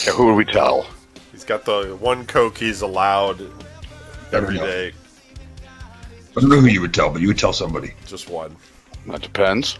Yeah, who would we tell? He's got the one Coke he's allowed I don't every know. day. I don't know who you would tell, but you would tell somebody. Just one. That depends.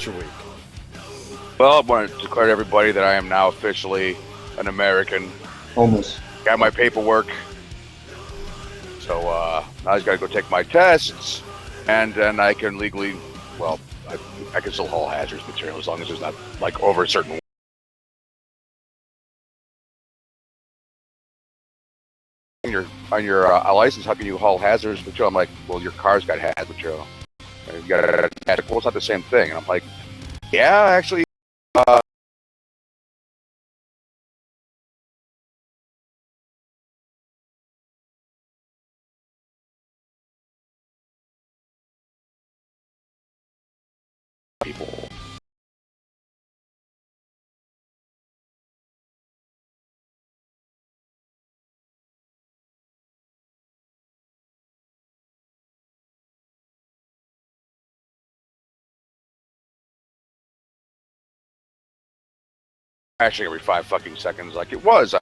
Your week. Well, I want to declare to everybody that I am now officially an American. Almost. Got my paperwork. So now I just got to go take my tests, and then I can legally, well, I can still haul hazardous material as long as it's not like over a certain. On your license, how can you haul hazardous material? I'm like, well, your car's got hazardous material. You got well, it's not the same thing. And I'm like, yeah, actually, people. crashing every 5 fucking seconds like it was.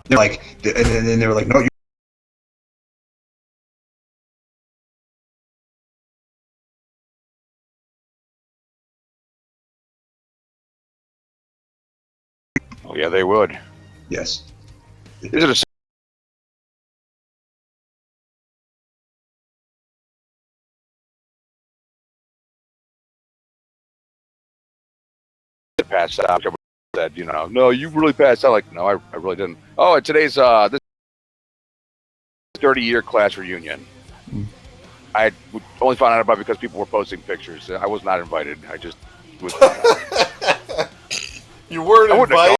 They're like, and then they were like, no, you. Oh yeah, they would. Yes. Is it a pass out? Said, no, you really passed out. Like, no, I really didn't. Oh, and today's this 30-year class reunion. I only found out about it because people were posting pictures. I was not invited. I just was. You weren't I wouldn't have invited.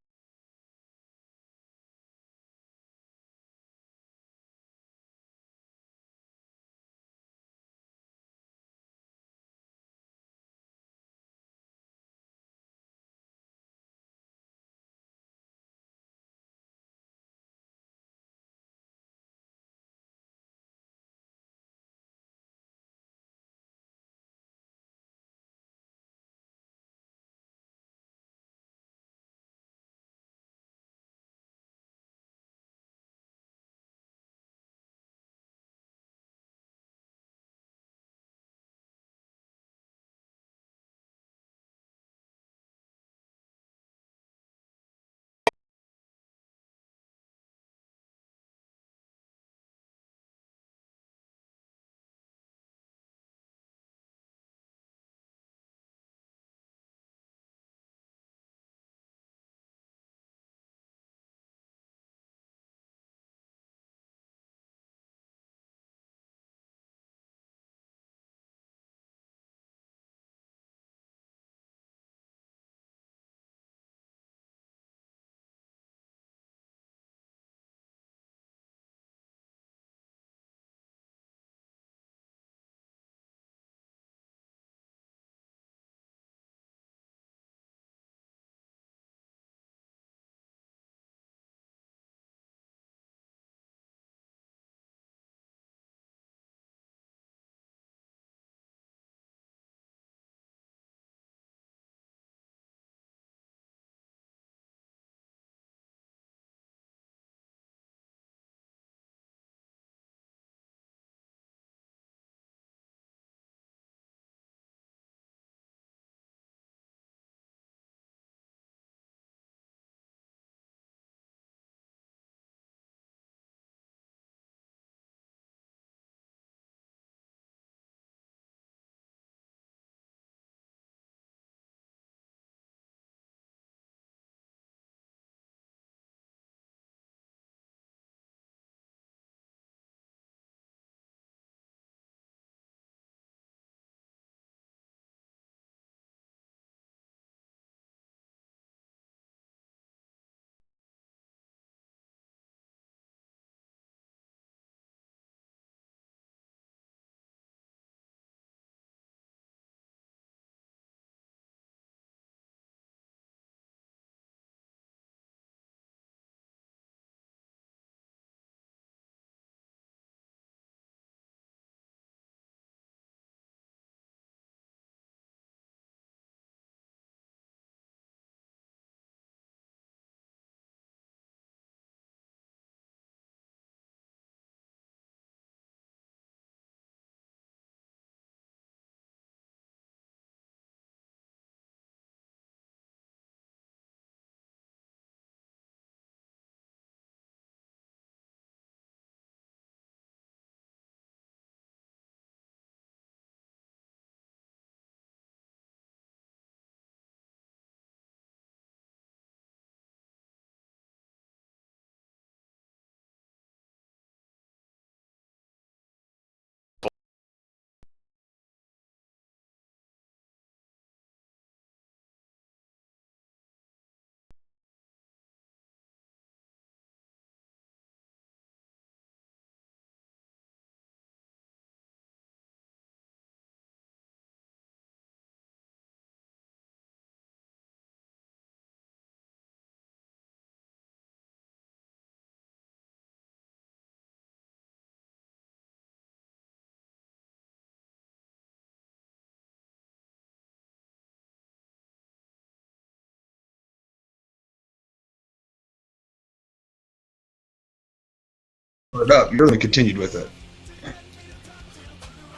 brought it up. You really continued with it.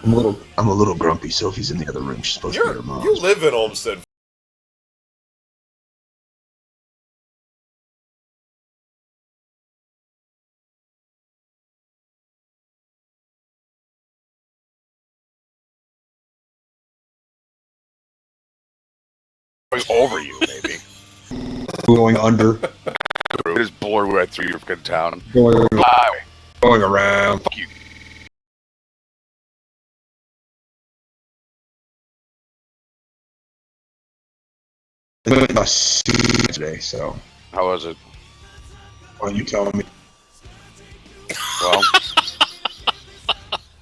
I'm a little grumpy. Sophie's in the other room. She's supposed to be her mom. You live in Olmsted. Over you, maybe. Going under, Just blow right through your fucking town. going, Highway. going around. Fuck you. Today, so How was it? why don't you tell me? Well,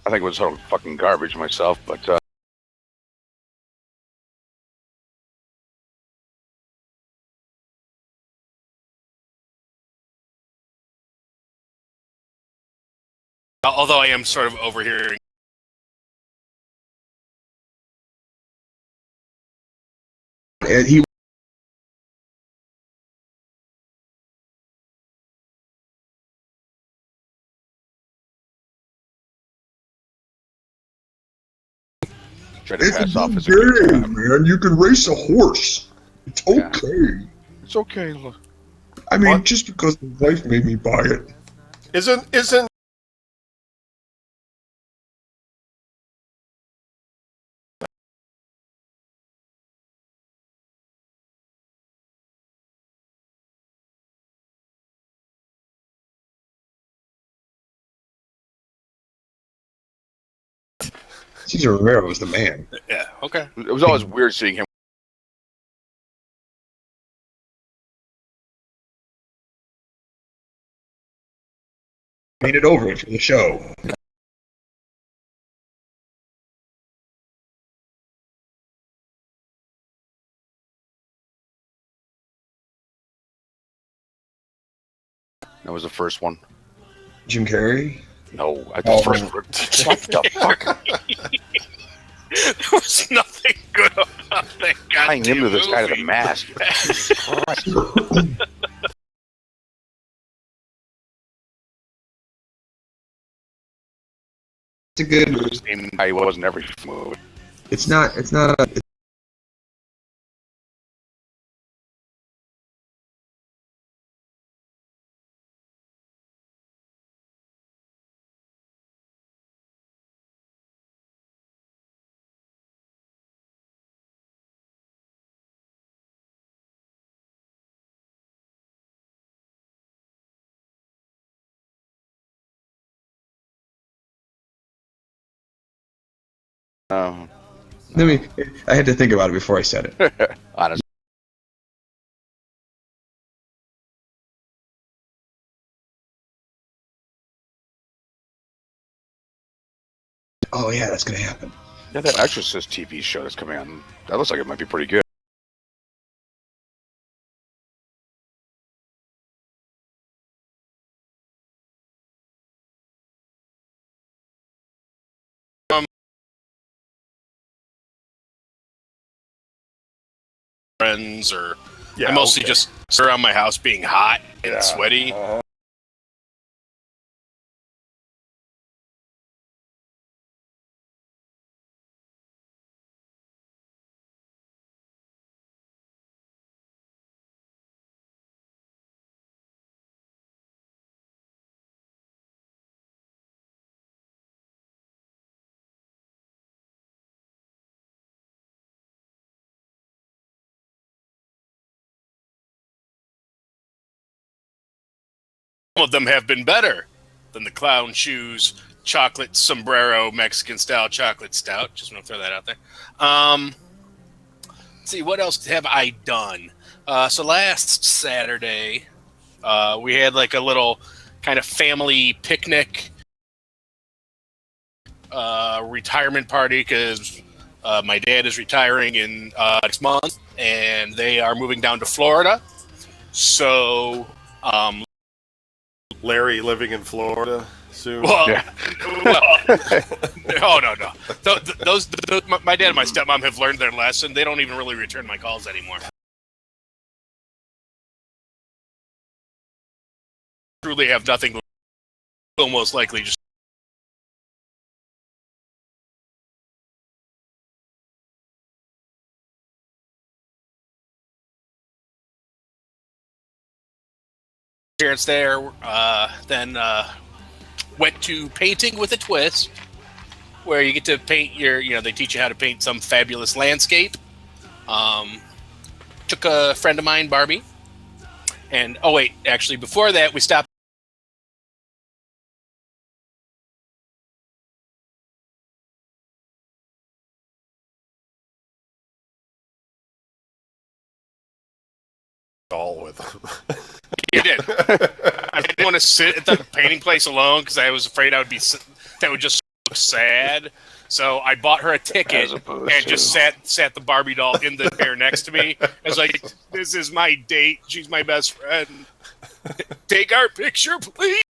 I think it was total fucking garbage myself, but Although I am sort of overhearing. And he tried to it's pass a off good as a good game, time. man. You can race a horse. It's Yeah. okay. It's okay. Look. I mean, What? just because my wife made me buy it. Isn't Cesar Romero was the man. Yeah, okay. It was always weird seeing him. Made it over for the show. That was the first one. Jim Carrey. No, I Oh. the first one. What the fuck? There was nothing good about that Tying goddamn him to this guy to the movie. mask. It's a good. Same guy he was in every movie. It's not. It's not. No. Let me. I had to think about it before I said it. Honestly. Oh yeah, that's gonna happen. Yeah, that Exorcist TV show that's coming on, that looks like it might be pretty good. Friends, or yeah, I mostly okay. just sit around my house being hot and Yeah. sweaty. Some of them have been better than the Clown Shoes Chocolate Sombrero Mexican Style Chocolate Stout. Just want to throw that out there. Let's see, what else have I done? So last Saturday, we had like a little kind of family picnic retirement party because my dad is retiring in next month, and they are moving down to Florida. So, Larry living in Florida soon. well, Yeah. oh no. My dad and my stepmom have learned their lesson. They don't even really return my calls anymore. Truly have nothing will most likely just parents there. Then went to painting with a twist, where you get to paint they teach you how to paint some fabulous landscape. Took a friend of mine, Barbie, and oh wait, actually before that we stopped. All with them. You did. I didn't want to sit at the painting place alone because I was afraid that would just look sad. So I bought her a ticket and just sat the Barbie doll in the chair next to me. I was like, "This is my date. She's my best friend. Take our picture, please."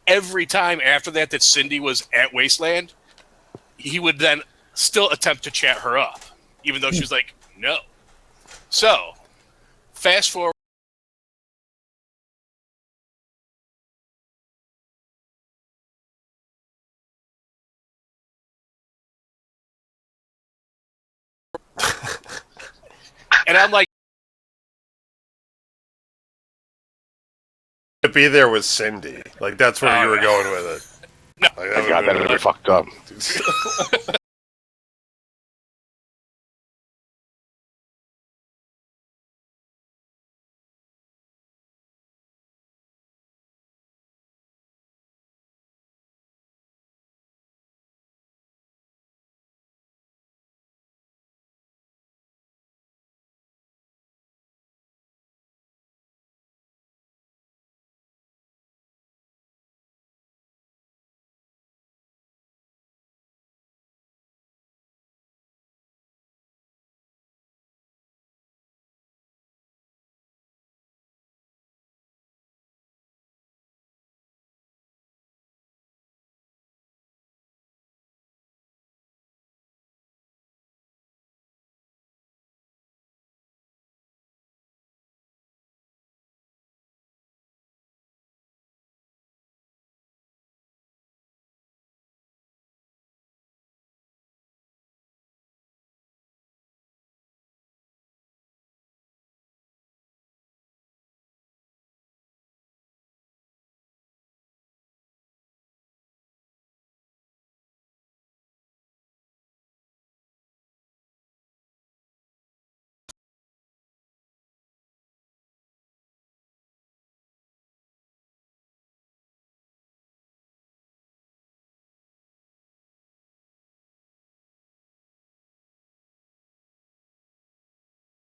Every time after that Cindy was at Wasteland, he would then still attempt to chat her up, even though she was like, no. So, fast forward. And I'm like, To be there with Cindy. Like, that's where you were going with it. No. Like, Oh, God, that would be fucked up.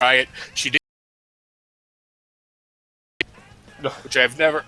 riot. She did, which I've never.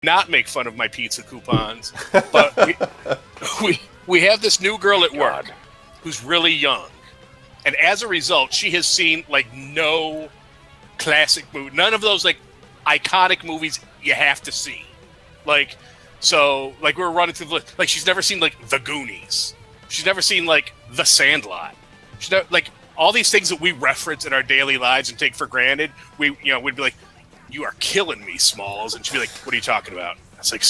not make fun of my pizza coupons, but we have this new girl at work who's really young, and as a result, she has seen like no classic movie, none of those like iconic movies you have to see. Like, so like we were running through the list, like she's never seen like The Goonies, she's never seen like The Sandlot, she's never, like all these things that we reference in our daily lives and take for granted. We'd be like, "You are killing me, Smalls," and she'd be like, "What are you talking about?" It's like.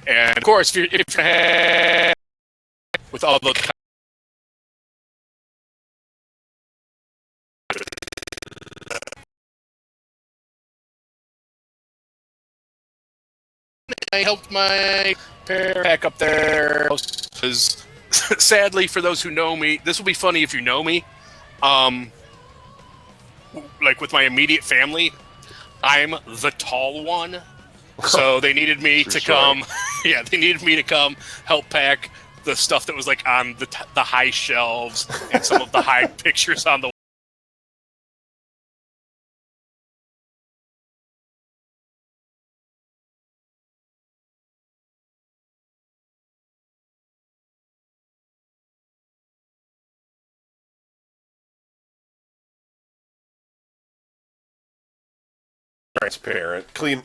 And of course, if you're with all the I helped my parents pack up their house because, sadly, for those who know me, this will be funny if you know me. Like with my immediate family, I'm the tall one. So they needed me to come. Yeah, they needed me to come help pack the stuff that was like on the high shelves and some of the high pictures on the. Transparent, clean,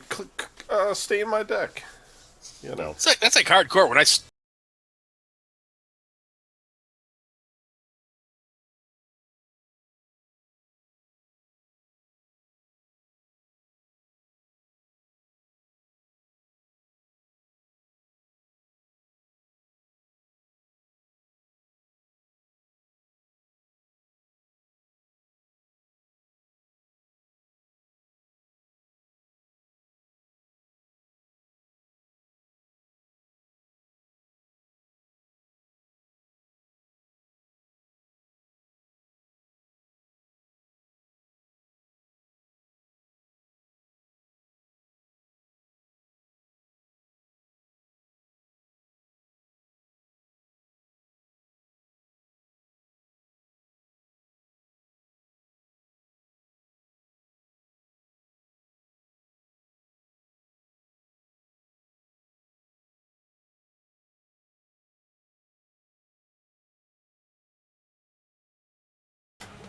stain my deck. You know, That's like hardcore. When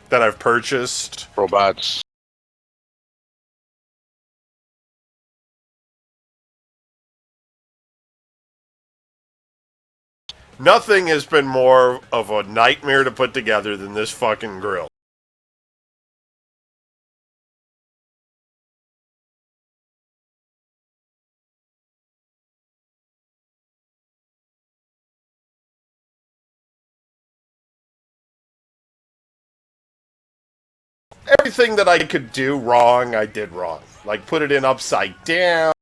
that I've purchased. Robots. Nothing has been more of a nightmare to put together than this fucking grill. Everything that I could do wrong, I did wrong. Like put it in upside down.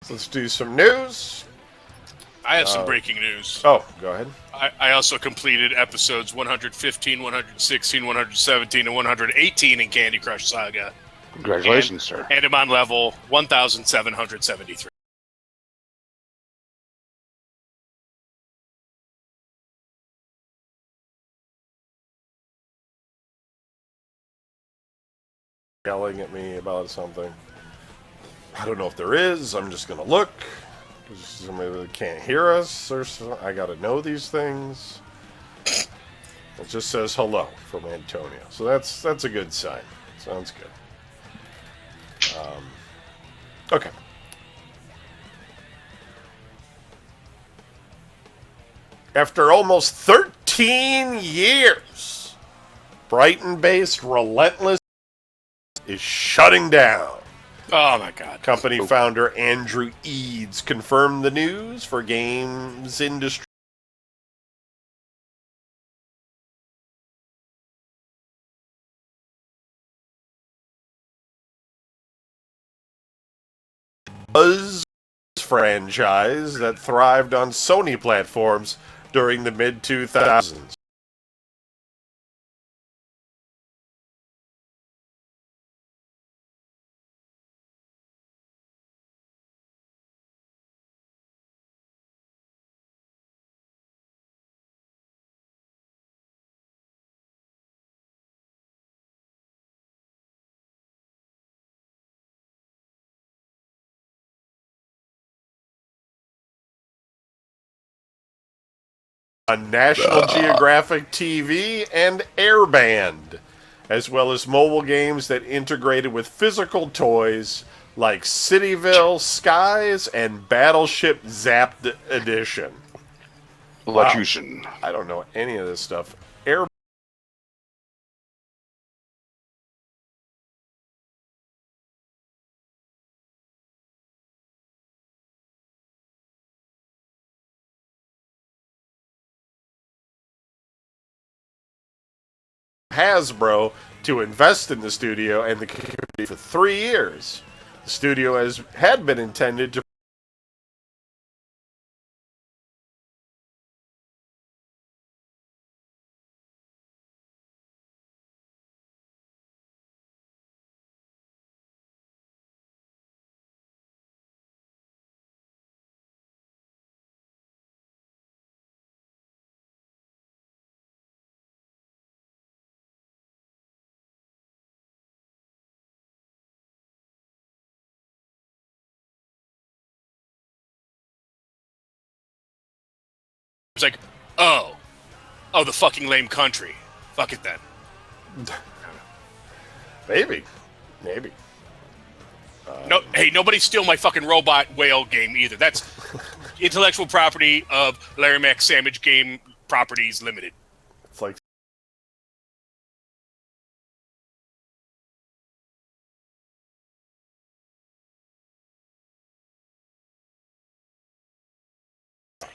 Let's do some news. I have some breaking news. Oh, go ahead. I also completed episodes 115, 116, 117, and 118 in Candy Crush Saga. Congratulations, sir. And I'm on level 1,773. Yelling at me about something. I don't know if there is. I'm just gonna look. There's somebody that can't hear us, or I gotta know these things. It just says hello from Antonio, so that's a good sign. Sounds good. Okay. After almost 13 years, Brighton-based Relentless is shutting down. Oh my god. Company founder Andrew Eads confirmed the news for games industry. Buzz franchise that thrived on Sony platforms during the mid-2000s. On National Geographic TV and Airband, as well as mobile games that integrated with physical toys like Cityville Skies and Battleship Zapped Edition. Electrocution. Wow. I don't know any of this stuff. Air Hasbro to invest in the studio and the community for 3 years. The studio had been intended to It's like, oh, the fucking lame country. Fuck it then. maybe. No, hey, nobody steal my fucking robot whale game either. That's intellectual property of Larry Mack Sandwich Game Properties Limited. It's like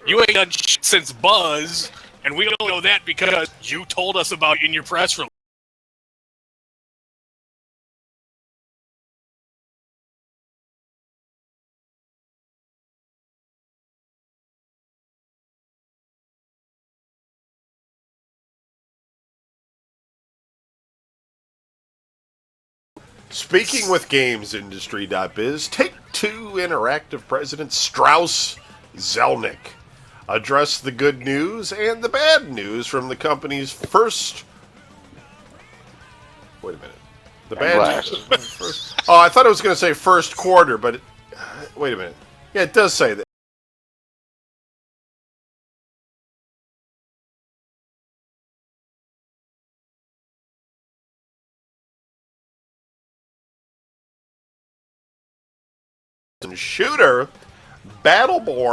You ain't done shit since Buzz, and we don't know that because you told us about it in your press release. Speaking with GamesIndustry.biz, Take-Two Interactive President Strauss Zelnick addressed the good news and the bad news from the company's first... Wait a minute. The bad news... Oh, I thought it was going to say first quarter, but... Wait a minute. Yeah, it does say that. Shooter, Battleborn,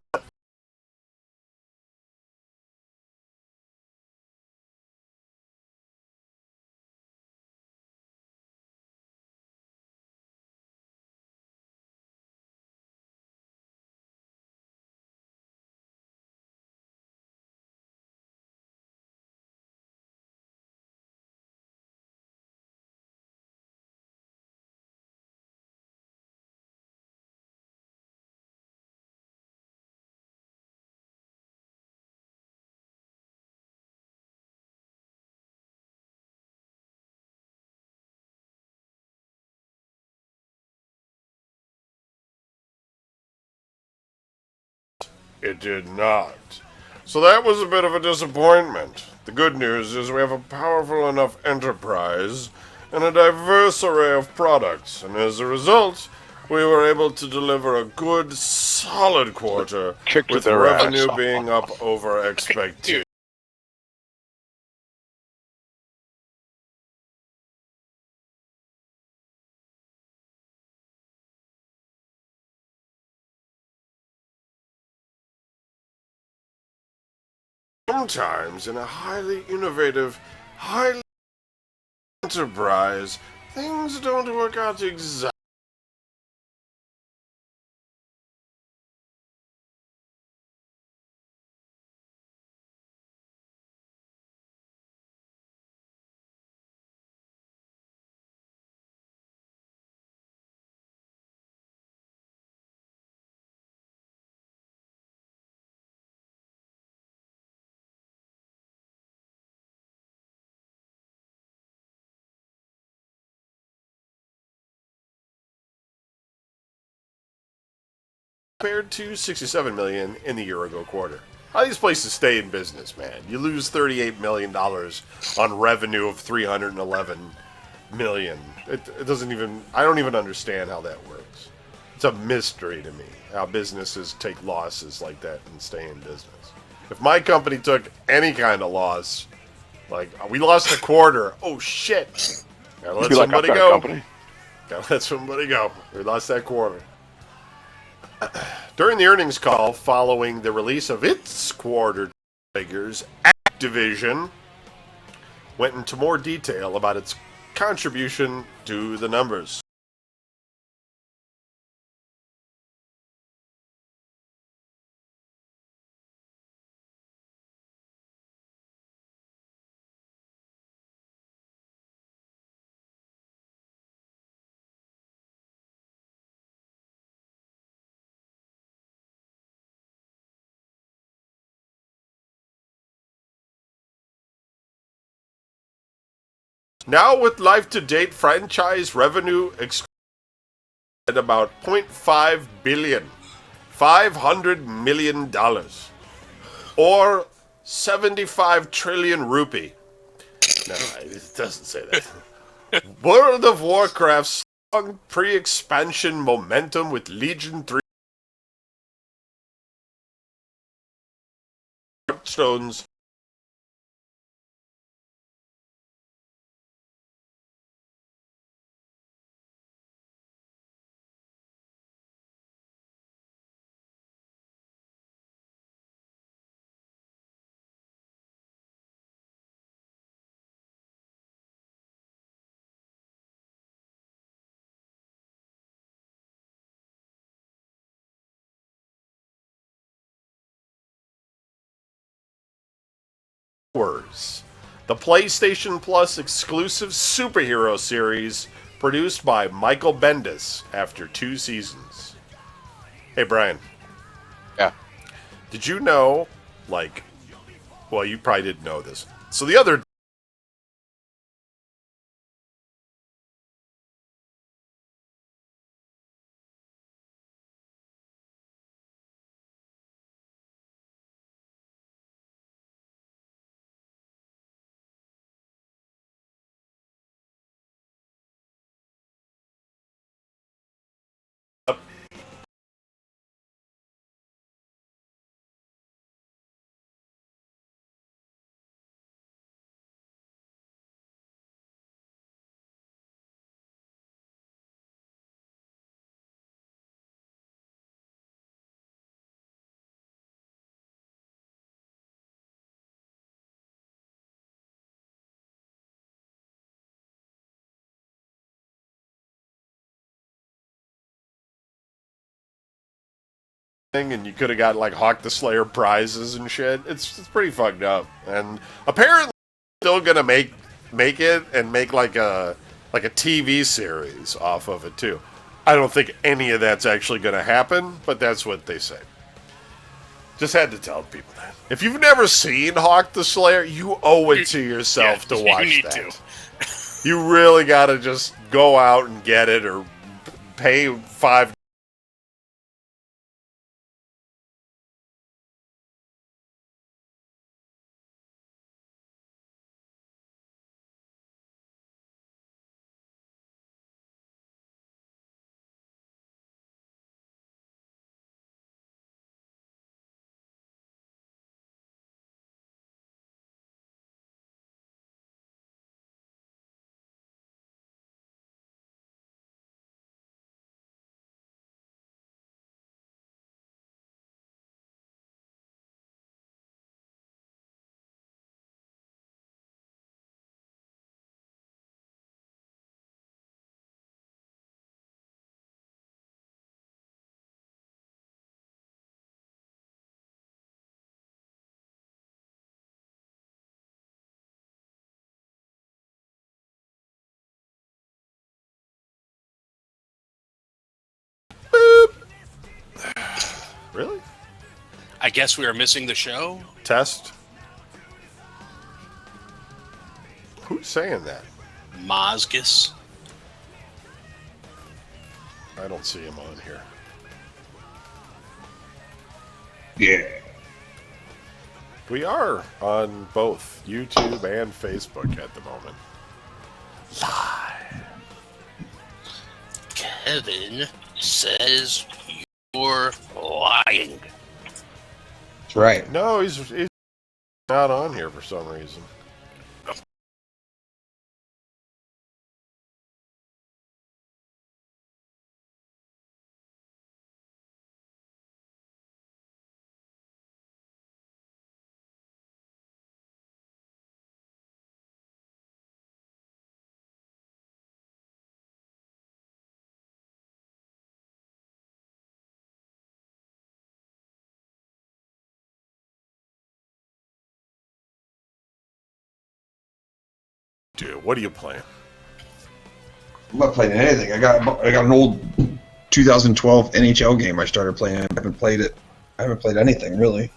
It did not. So that was a bit of a disappointment. The good news is we have a powerful enough enterprise and a diverse array of products, and as a result, we were able to deliver a good, solid quarter Kicked with their revenue ass. being up over expectations. Sometimes in a highly innovative, highly enterprise, things don't work out exactly. Compared to 67 million in the year ago quarter. How these places stay in business, man. You lose $38 million on revenue of 311 million. It doesn't even, I don't even understand how that works. It's a mystery to me how businesses take losses like that and stay in business. If my company took any kind of loss, like we lost a quarter, oh shit. Gotta let Be like, somebody I've got a go. company. Gotta let somebody go. We lost that quarter. During the earnings call following the release of its quarter figures, Activision went into more detail about its contribution to the numbers. Now with life-to-date franchise revenue at about $0.5 billion, $500 million, or 75 trillion rupee. No, it doesn't say that. World of Warcraft's strong pre-expansion momentum with Legion 3 Hearthstone's Wars, the PlayStation Plus exclusive superhero series produced by Michael Bendis after 2 seasons. Hey, Brian. Yeah. Did you know, like, well, you probably didn't know this. So the other thing, and you could have got like Hawk the Slayer prizes and shit. It's pretty fucked up. And apparently still gonna make it and make like a TV series off of it too. I don't think any of that's actually gonna happen, but that's what they say. Just had to tell people that. If you've never seen Hawk the Slayer, you owe it to yourself to watch you need that. to. You really gotta just go out and get it or pay $5 Really? I guess we are missing the show. Test? Who's saying that? Mozgus. I don't see him on here. Yeah. We are on both YouTube and Facebook at the moment. Kevin says you're lying. That's right. No, he's not on here for some reason. Dude, what are you playing? I'm not playing anything. I got an old 2012 NHL game I started playing. I haven't played it. I haven't played anything really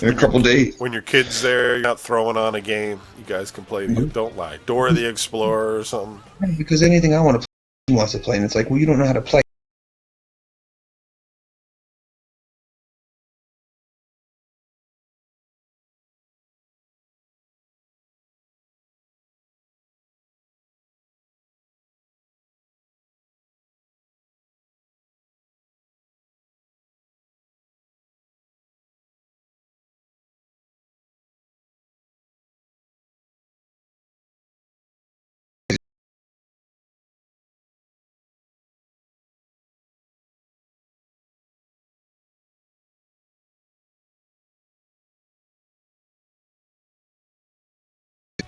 in a couple days. When your kid's there, you're not throwing on a game. You guys can play. Don't lie. Dora the Explorer or something. Because anything I want to play, he wants to play, and it's like, well, you don't know how to play.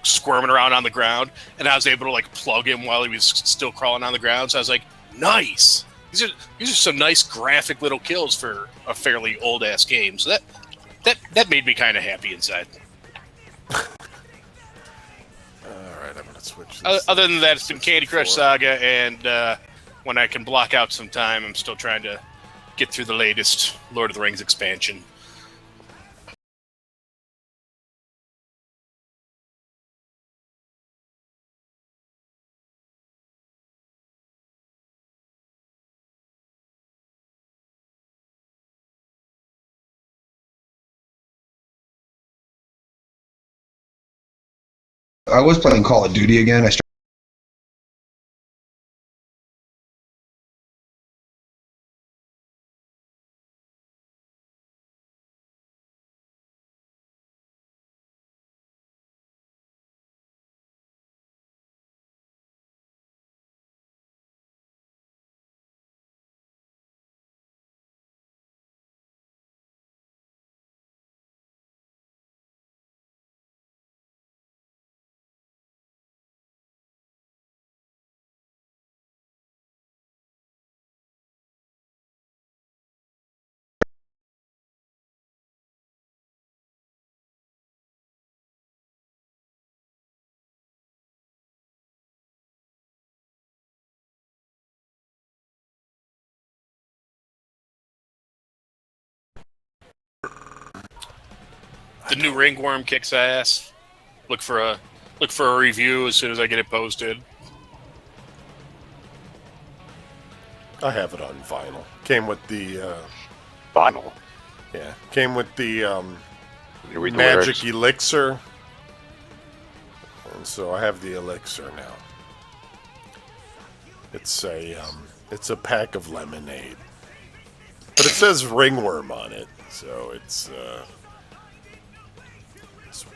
Squirming around on the ground, and I was able to like plug him while he was still crawling on the ground. So I was like, nice. These are some nice graphic little kills for a fairly old ass game. So that made me kind of happy inside. All right, I'm gonna switch. This Other than that, it's been Candy Crush Saga, and when I can block out some time, I'm still trying to get through the latest Lord of the Rings expansion. I was playing Call of Duty again. I started. The new Ringworm kicks ass. Look for a review as soon as I get it posted. I have it on vinyl. Came with the Vinyl. yeah. Came with the You read the magic lyrics? elixir, and so I have the elixir now. It's a pack of lemonade, but it says ringworm on it, so it's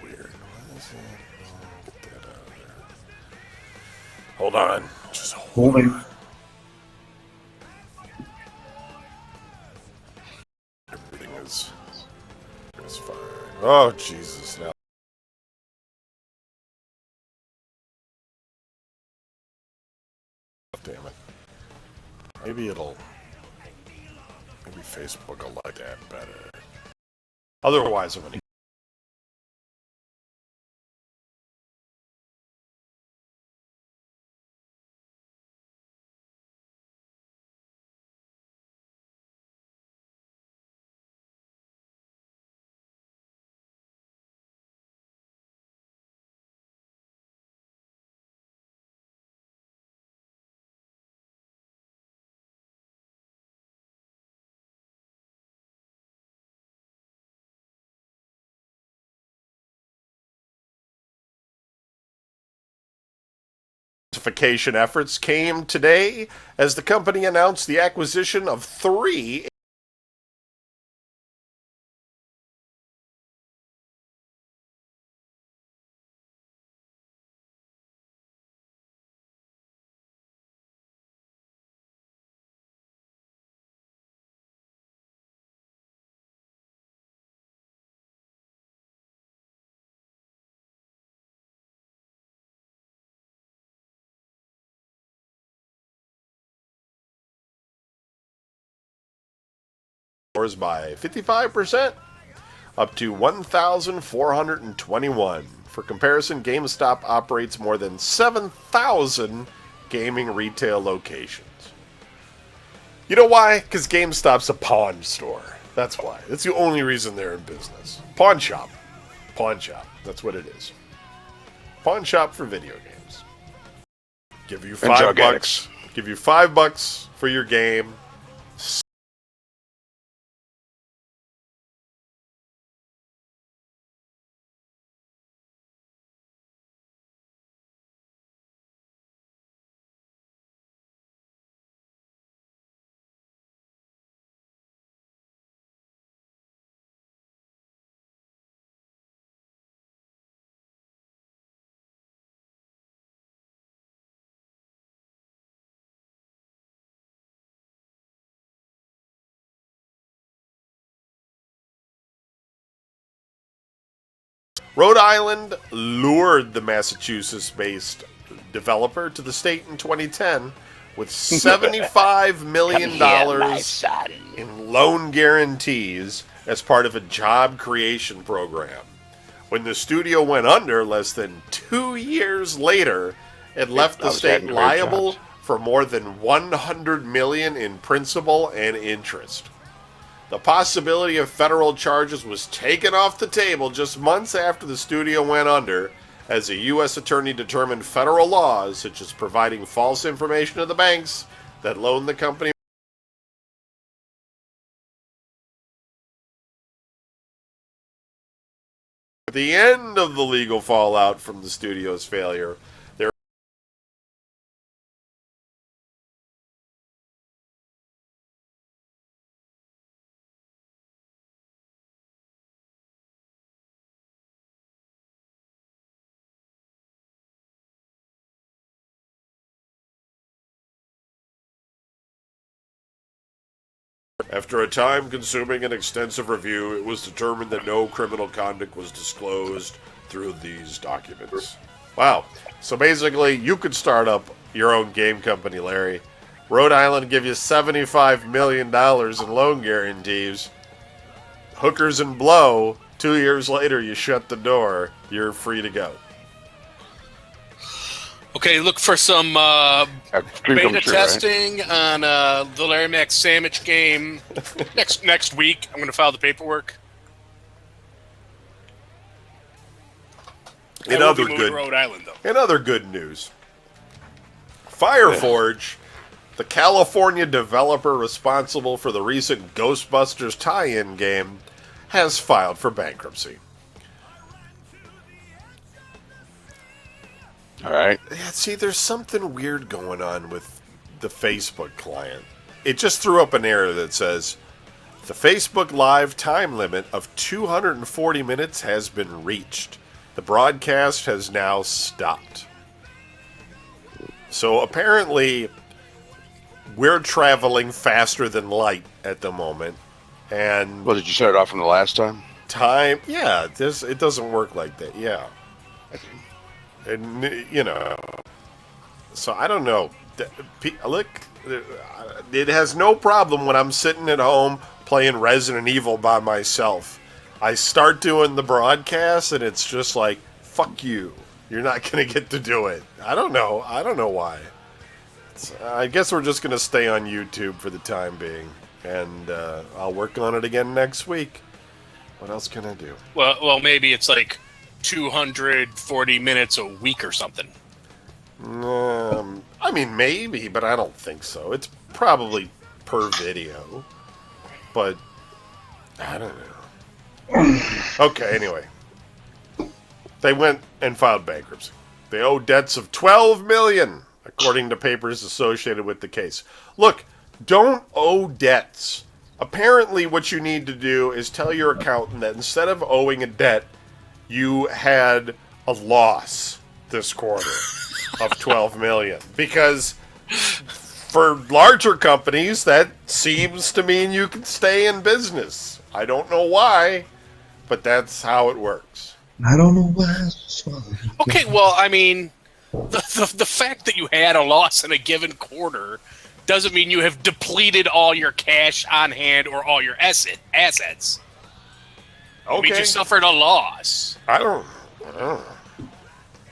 weird. What is it? Get that out of there. Hold on, just hold on. Everything is fine. Oh Jesus! Now, damn it. Maybe Facebook will like that better. Otherwise, I'm gonna diversification efforts came today as the company announced the acquisition of 3 by 55%, up to 1,421. For comparison, GameStop operates more than 7,000 gaming retail locations. You know why? Because GameStop's a pawn store. That's why. That's the only reason they're in business. Pawn shop. Pawn shop. That's what it is. Pawn shop for video games. Give you $5. Give you $5 for your game. Rhode Island lured the Massachusetts-based developer to the state in 2010 with $75 million in loan guarantees as part of a job creation program. When the studio went under less than 2 years later, it left the state liable for more than $100 million in principal and interest. The possibility of federal charges was taken off the table just months after the studio went under, as a U.S. attorney determined federal laws, such as providing false information to the banks that loaned the company. At the end of the legal fallout from the studio's failure, there After a time-consuming and extensive review, it was determined that no criminal conduct was disclosed through these documents. Wow. So basically, you could start up your own game company, Larry. Rhode Island give you $75 million in loan guarantees. Hookers and blow. 2 years later, you shut the door. You're free to go. Okay, look for some beta testing on the Larry Mac Sandwich game next week. I'm going to file the paperwork. In other Rhode Island, though. In other good news, Fireforge, the California developer responsible for the recent Ghostbusters tie-in game, has filed for bankruptcy. All right. Yeah, see, there's something weird going on with the Facebook client. It just threw up an error that says, the Facebook Live time limit of 240 minutes has been reached. The broadcast has now stopped. So apparently, we're traveling faster than light at the moment. And Well, did you set it off from the last time? time, yeah, it doesn't work like that, yeah. And, you know, so I don't know. Look, it has no problem when I'm sitting at home playing Resident Evil by myself. I start doing the broadcast, and it's just like, fuck you. You're not going to get to do it. I don't know. I don't know why. I guess we're just going to stay on YouTube for the time being. And I'll work on it again next week. What else can I do? Well, maybe it's like 240 minutes a week or something. I mean, maybe, but I don't think so. It's probably per video. But, I don't know. Okay, anyway. They went and filed bankruptcy. They owe debts of $12 million according to papers associated with the case. Look, don't owe debts. Apparently, what you need to do is tell your accountant that instead of owing a debt, you had a loss this quarter of $12 million. Because for larger companies, that seems to mean you can stay in business. I don't know why, but that's how it works. I don't know why. Okay, well, I mean, the fact that you had a loss in a given quarter doesn't mean you have depleted all your cash on hand or all your assets. Okay. It means you suffered a loss. I don't know.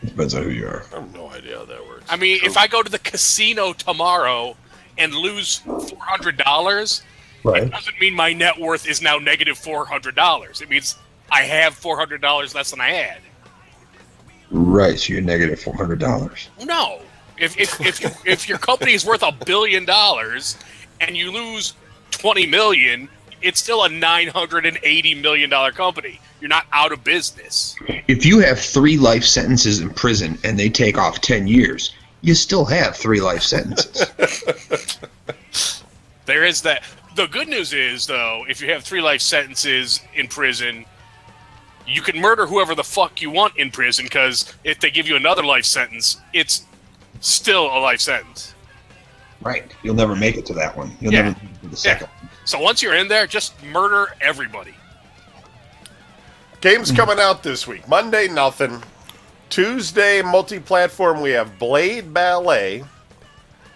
Depends on who you are. I have no idea how that works. I mean, if I go to the casino tomorrow and lose $400, Right. it doesn't mean my net worth is now negative $400. It means I have $400 less than I had. Right. So you're negative $400. No. If your company is worth $1 billion and you lose $20 million, it's still a $980 million company. You're not out of business. If you have 3 life sentences in prison and they take off 10 years, you still have 3 life sentences. There is that. The good news is, though, if you have 3 life sentences in prison, you can murder whoever the fuck you want in prison, because if they give you another life sentence, it's still a life sentence. Right. You'll never make it to that one. You'll Yeah. never make it to the second. So once you're in there, just murder everybody. Games coming out this week. Monday, nothing. Tuesday, multi-platform, we have Blade Ballet,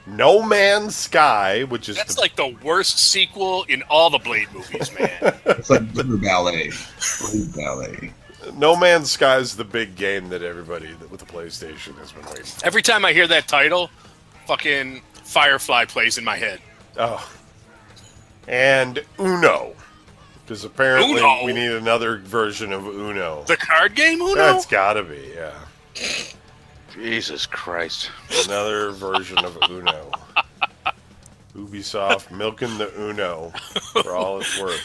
No Man's Sky, which is That's like the worst sequel in all the Blade movies, man. It's like Blue Ballet. Blue Ballet. No Man's Sky is the big game that everybody with the PlayStation has been waiting for. Every time I hear that title, fucking Firefly plays in my head. Oh. And Uno. Because apparently Uno? we need another version of Uno. The card game, Uno? That's gotta be, yeah. Jesus Christ. Another version of Uno. Ubisoft milking the Uno for all it's worth.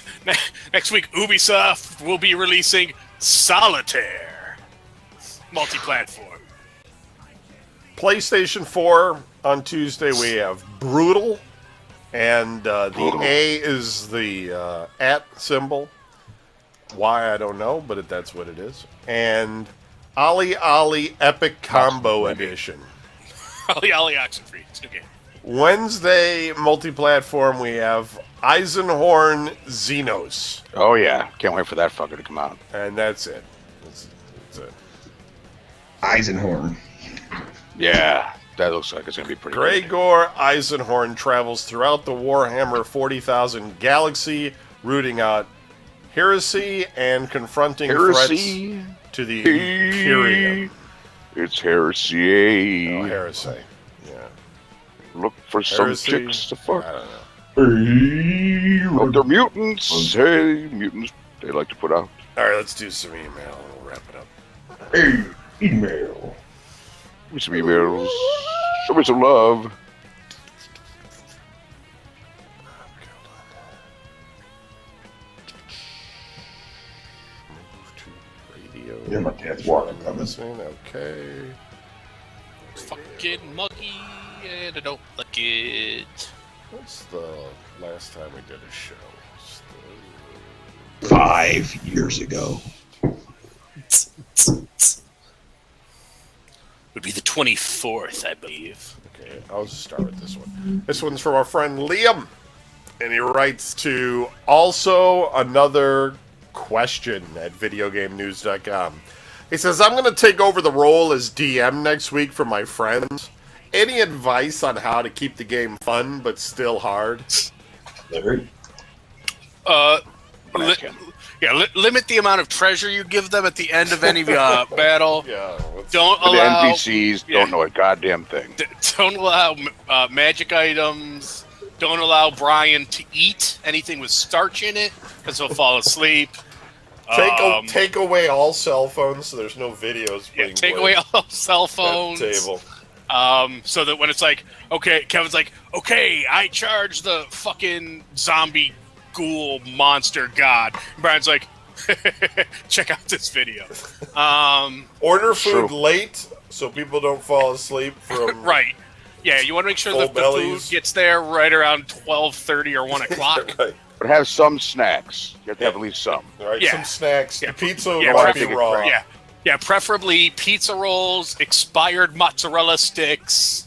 Next week, Ubisoft will be releasing Solitaire. Multi-platform. PlayStation 4 on Tuesday we have Brutal. And the Brutal. A is the at symbol. Why, I don't know, but that's what it is. And Ali Ali Epic Combo Edition. Ollie Oxenfree. It's a new game. Wednesday, multi-platform, we have Eisenhorn Xenos. Oh yeah, can't wait for that fucker to come out. And that's it. That's it. Eisenhorn. Yeah, that looks like it's gonna be pretty. good. Gregor Eisenhorn travels throughout the Warhammer 40,000 galaxy, rooting out heresy and confronting threats Heresy. to the Imperium. It's heresy. Oh, heresy. Yeah. Look for some Heresy. chicks to fuck. I don't know. Oh, they're mutants. Hey, mutants. They like to put out. All right, let's do some email and we'll wrap it up. Hey, email. Give me some emails. Show me some love. Move to radio. Yeah, my cat's walking. Listening. Okay. Fucking muggy, and I don't like it. What's the last time we did a show? It's the- 5 years ago. Would be the 24th, I believe. Okay, I'll just start with this one. This one's from our friend Liam, and he writes to also another question at videogamenews.com. He says, I'm going to take over the role as DM next week for my friends. Any advice on how to keep the game fun but still hard? Larry? Limit the amount of treasure you give them at the end of any battle. Yeah. Don't The allow NPCs yeah. don't know a goddamn thing. Don't allow magic items. Don't allow Brian to eat anything with starch in it, because he'll fall asleep. Take away all cell phones so there's no videos Yeah, being take played away all cell at the phones. table. So that when it's like, okay, Kevin's like, okay, I charge the fucking zombie ghoul monster god. And Brian's like, check out this video. Order food True. late so people don't fall asleep from Right. Yeah, you want to make sure Full that the bellies. food gets there right around 12:30 or 1 o'clock. Right. But have some snacks. You have to have at least some. All right, Yeah. some snacks. Yeah. The pizza Yeah, might I be think it's raw. great. Yeah, preferably pizza rolls, expired mozzarella sticks,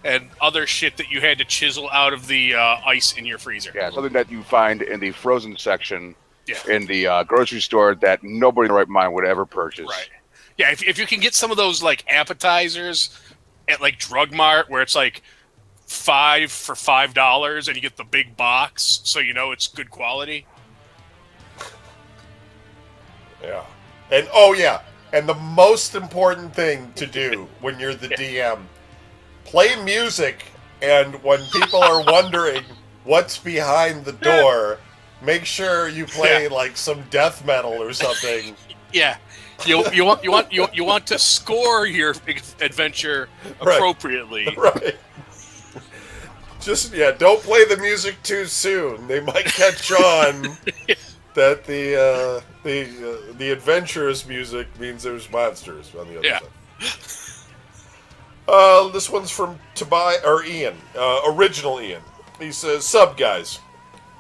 and other shit that you had to chisel out of the ice in your freezer. Yeah, something that you find in the frozen section Yeah. in the grocery store that nobody in their right mind would ever purchase. Right. Yeah, if you can get some of those like appetizers at like Drug Mart where it's like 5 for $5 and you get the big box so you know it's good quality. Yeah. And oh yeah, and the most important thing to do when you're the DM, play music, and when people are wondering what's behind the door, make sure you play like some death metal or something. Yeah. You want to score your adventure Right. appropriately. Right. Just don't play the music too soon. They might catch on that the adventurous music means there's monsters on the other Yeah. side. This one's from Ian, original Ian. He says, "Sub guys,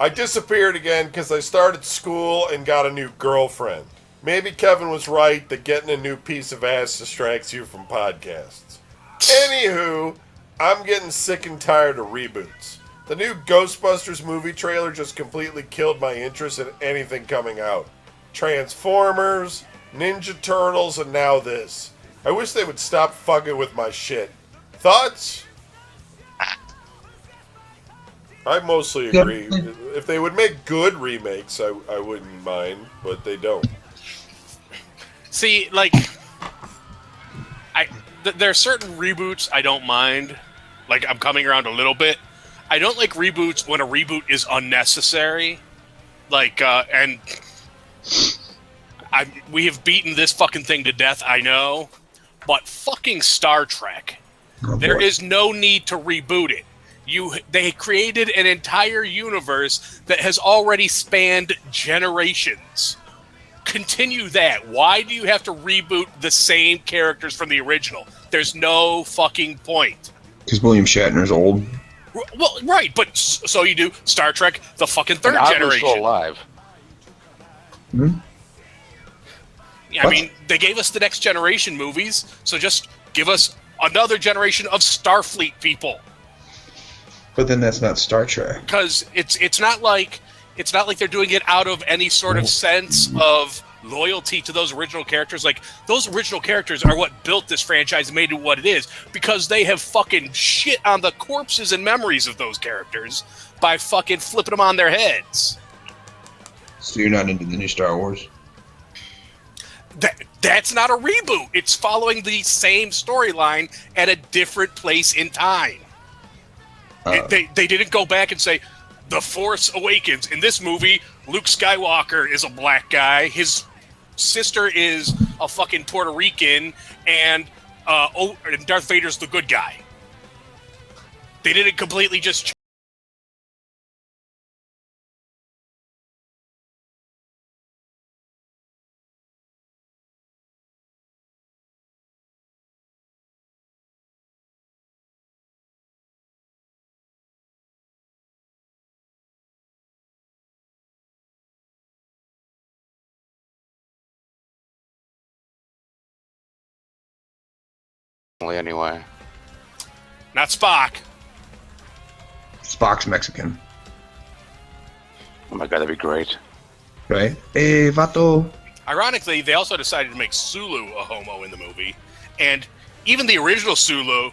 I disappeared again because I started school and got a new girlfriend. Maybe Kevin was right that getting a new piece of ass distracts you from podcasts. Anywho, I'm getting sick and tired of reboots. The new Ghostbusters movie trailer just completely killed my interest in anything coming out. Transformers, Ninja Turtles, and now this. I wish they would stop fucking with my shit. Thoughts?" I mostly agree. If they would make good remakes, I wouldn't mind, but they don't. See, like, there are certain reboots I don't mind. Like, I'm coming around a little bit. I don't like reboots when a reboot is unnecessary. Like, and we have beaten this fucking thing to death, I know. But fucking Star Trek. There is no need to reboot it. They created an entire universe that has already spanned generations. Continue that. Why do you have to reboot the same characters from the original? There's no fucking point. Because William Shatner's old. Well, right, but so you do Star Trek, the fucking third And I'm generation. still alive. I mean, they gave us the Next Generation movies, so just give us another generation of Starfleet people. But then that's not Star Trek. Because it's not like they're doing it out of any sort of sense of loyalty to those original characters. Like, those original characters are what built this franchise and made it what it is, because they have fucking shit on the corpses and memories of those characters by fucking flipping them on their heads. So you're not into the new Star Wars? That's not a reboot. It's following the same storyline at a different place in time. They didn't go back and say, The Force Awakens. In this movie, Luke Skywalker is a black guy. His sister is a fucking Puerto Rican, and Darth Vader's the good guy. They didn't completely just... Anyway. Not Spock. Spock's Mexican, Oh my god, that'd be great. right? Hey, vato. Ironically, they also decided to make Sulu a homo in the movie. And even the original Sulu,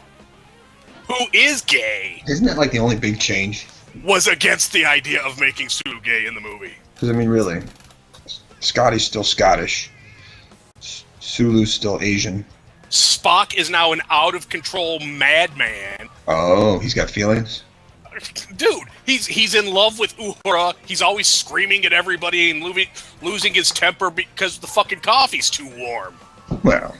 who is gay, Isn't that like the only big change? was against the idea of making Sulu gay in the movie. Because, I mean, really, Scotty's still Scottish. Sulu's still Asian. Spock is now an out-of-control madman. Oh, he's got feelings? Dude, he's in love with Uhura. He's always screaming at everybody and losing his temper because the fucking coffee's too warm. Well,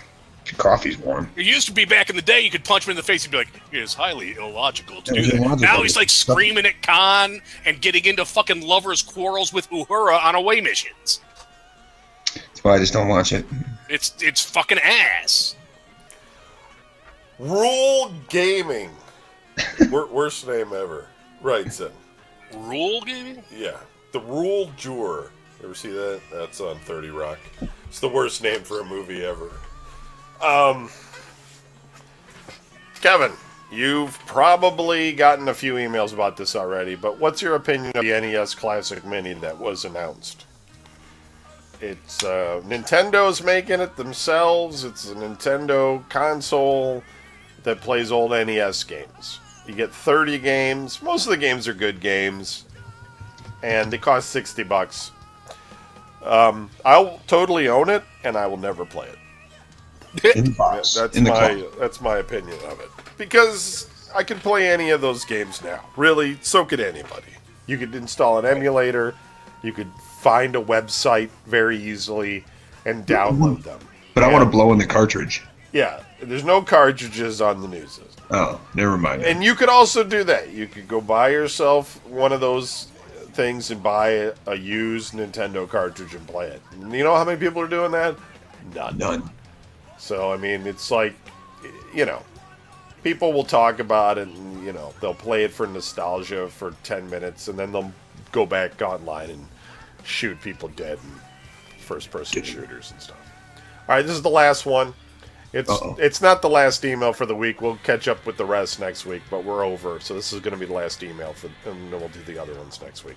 your coffee's warm. It used to be back in the day, you could punch him in the face and be like, it is highly illogical to Yeah, do it's that. illogical. Now he's like screaming at Khan and getting into fucking lovers' quarrels with Uhura on away missions. That's why I just don't watch it. It's fucking ass. Rule Gaming Worst name ever. Writes in. Rule gaming? Yeah. The Rule Juror. Ever see that? That's on 30 Rock. It's the worst name for a movie ever. Kevin, you've probably gotten a few emails about this already, but what's your opinion of the NES Classic Mini that was announced? It's Nintendo's making it themselves. It's a Nintendo console that plays old NES games. You get 30 games. Most of the games are good games, and they cost $60. I'll totally own it, and I will never play it. In the box. That's my opinion of it. Because I can play any of those games now. Really, so could anybody. You could install an emulator. You could find a website very easily and download them. But I want to blow in the cartridge. Yeah, there's no cartridges on the new system. Oh, never mind. And you could also do that. You could go buy yourself one of those things and buy a used Nintendo cartridge and play it. And you know how many people are doing that? None. So, I mean, it's like, you know, people will talk about it and, you know, they'll play it for nostalgia for 10 minutes and then they'll go back online and shoot people dead in first-person shooters and stuff. All right, this is the last one. It's not the last email for the week. We'll catch up with the rest next week, but we're over. So this is going to be the last email, and then we'll do the other ones next week.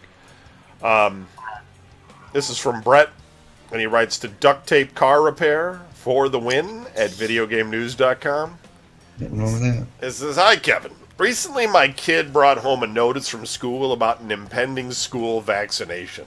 This is from Brett, and he writes to Duct Tape Car Repair for the win at videogamenews.com. Nothing wrong with that. It says, "Hi, Kevin. Recently, my kid brought home a notice from school about an impending school vaccination.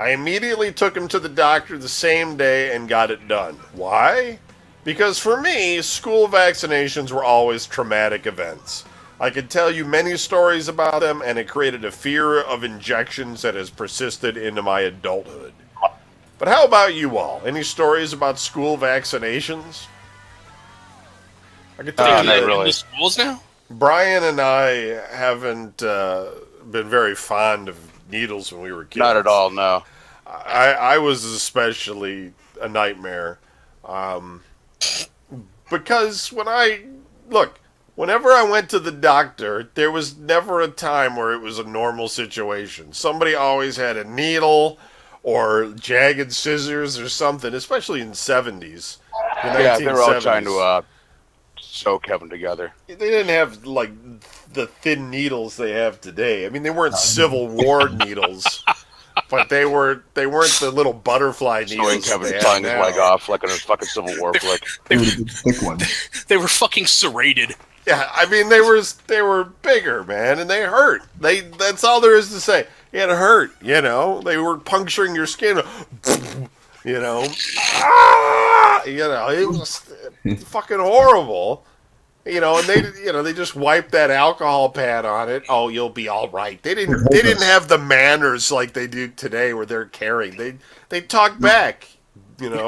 I immediately took him to the doctor the same day and got it done. Why? Because for me, school vaccinations were always traumatic events. I could tell you many stories about them, and it created a fear of injections that has persisted into my adulthood. But how about you all? Any stories about school vaccinations?" I could tell you not that really. In the schools now? Brian and I haven't been very fond of needles when we were kids. Not at all, no. I was especially a nightmare. Because whenever I went to the doctor, there was never a time where it was a normal situation. Somebody always had a needle or jagged scissors or something, especially in the 70s. Yeah, they were all trying to sew Kevin together. They didn't have, like, the thin needles they have today. I mean, they weren't Civil War needles, but they weren't the little butterfly Sewing needles Kevin's they tying have his leg now. off like in a fucking Civil War flick. They were the thick one. They were fucking serrated. Yeah, I mean, they were bigger, man, and they hurt. That's all there is to say. It hurt, you know. They were puncturing your skin, you know. It was fucking horrible. You know, and they just wiped that alcohol pad on it. Oh, you'll be all right. They didn't have the manners like they do today, where they're caring. They talk back. You know.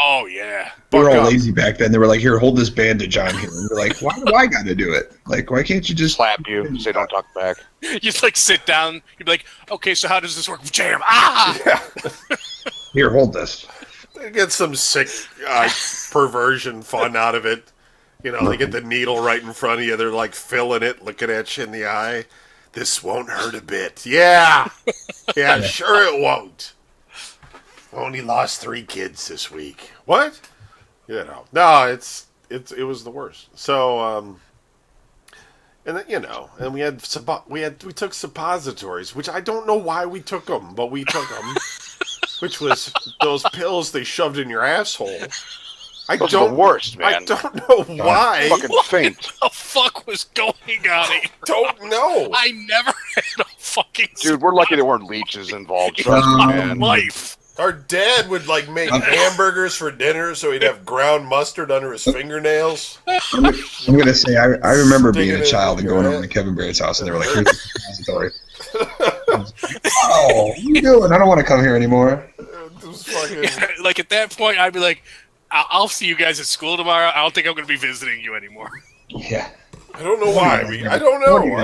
Oh yeah. They were Buck all up. lazy back then. They were like, "Here, hold this bandage on here." And we're like, "Why do I got to do it? Like, why can't you just Slap you, say don't talk back. You'd like sit down. You'd be like, okay, so how does this work? Jam. Ah. here, hold this?" They get some sick perversion fun out of it. You know, they get the needle right in front of you. They're like filling it, looking at you in the eye. This won't hurt a bit. Yeah. Yeah, sure it won't. Only lost 3 kids this week. What? You know. No, it was the worst. So, and then, you know, and we took suppositories, which I don't know why we took them, but we took them. Which was those pills they shoved in your asshole. Those are the worst, man. I don't know why. Fucking faint. What the fuck was going on here? Don't know. I never had a fucking Dude, we're lucky there weren't leeches involved. Trust me, man. life. Our dad would like make hamburgers for dinner, so he'd have ground mustard under his fingernails. I'm gonna say I remember being Sticking a it child in and your going head. over to Kevin Barrett's house, and they were like, "Here's the suppository." Oh, what are you doing? I don't want to come here anymore. It was fucking. Like at that point, I'd be like, I'll see you guys at school tomorrow. I don't think I'm going to be visiting you anymore. Yeah. I don't know why. I don't know. What are you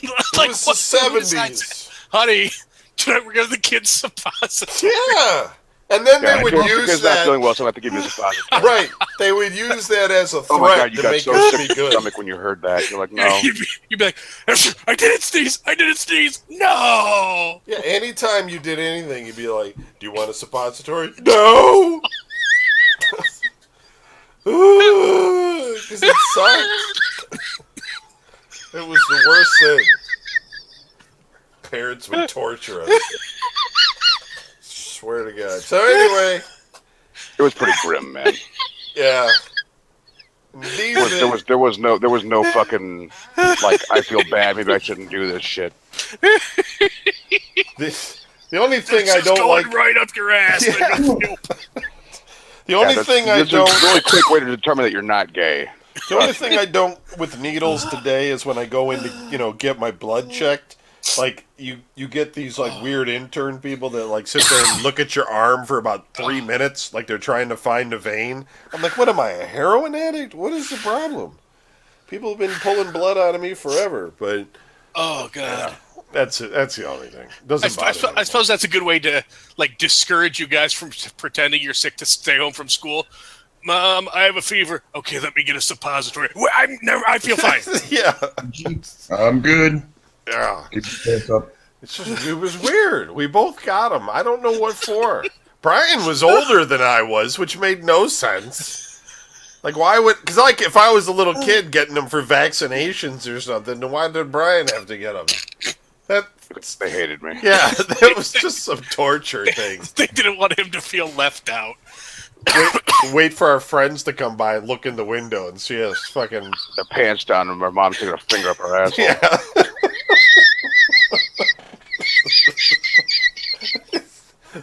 It Like, was what- the who decides, 70s. honey, should I give the kids suppository? Yeah. And then Yeah, they would use it's not that. feeling well, so I have to give you a suppository. Right. They would use that as a threat Oh my god, you to got make so us sick be to your good. stomach when you heard that. You're like, no. You'd be like, I didn't sneeze. I didn't sneeze. No. Yeah, anytime you did anything, you'd be like, do you want a suppository? No! Because it sucked. It was the worst thing. Parents would torture us. Swear to God. So anyway, It was pretty grim, man. yeah. There was no fucking like I feel bad. Maybe I shouldn't do this shit. The only thing It's I just don't going like. right up your ass. Yeah. Nope. The only thing I There's don't. a really quick way to determine that you're not gay. The only thing I don't with needles today is when I go in to, get my blood checked. Like, you get these, like, weird intern people that, like, sit there and look at your arm for about 3 minutes, like they're trying to find a vein. I'm like, what am I, a heroin addict? What is the problem? People have been pulling blood out of me forever, but Oh god. that's it. That's the only thing. Doesn't bother me. I suppose that's a good way to like discourage you guys from pretending you're sick to stay home from school. Mom, I have a fever. Okay, let me get a suppository. Well, I feel fine. Yeah. I'm good. Yeah. Keep your pants up. It was weird. We both got them. I don't know what for. Brian was older than I was, which made no sense. Like, why would... Because, like, if I was a little kid getting them for vaccinations or something, then why did Brian have to get them? They hated me. Yeah, that was just some torture thing. They didn't want him to feel left out. Wait for our friends to come by and look in the window and see us fucking... Their pants down and my mom taking a finger up her asshole. Yeah.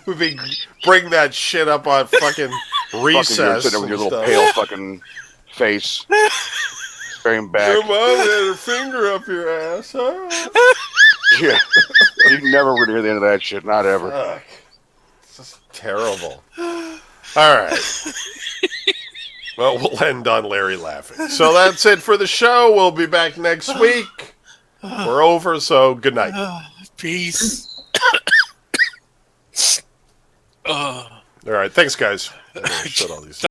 We bring that shit up on fucking Fucking you're recess. sitting there with your and little stuff. pale fucking face. Staring back. Your mom had her finger up your ass, huh? Yeah. You never would hear the end of that shit. Not ever. Fuck. It's just terrible. All right. Well, we'll end on Larry laughing. So that's it for the show. We'll be back next week. We're over, so good night. Peace. All right. Thanks, guys. I'm gonna shut all these.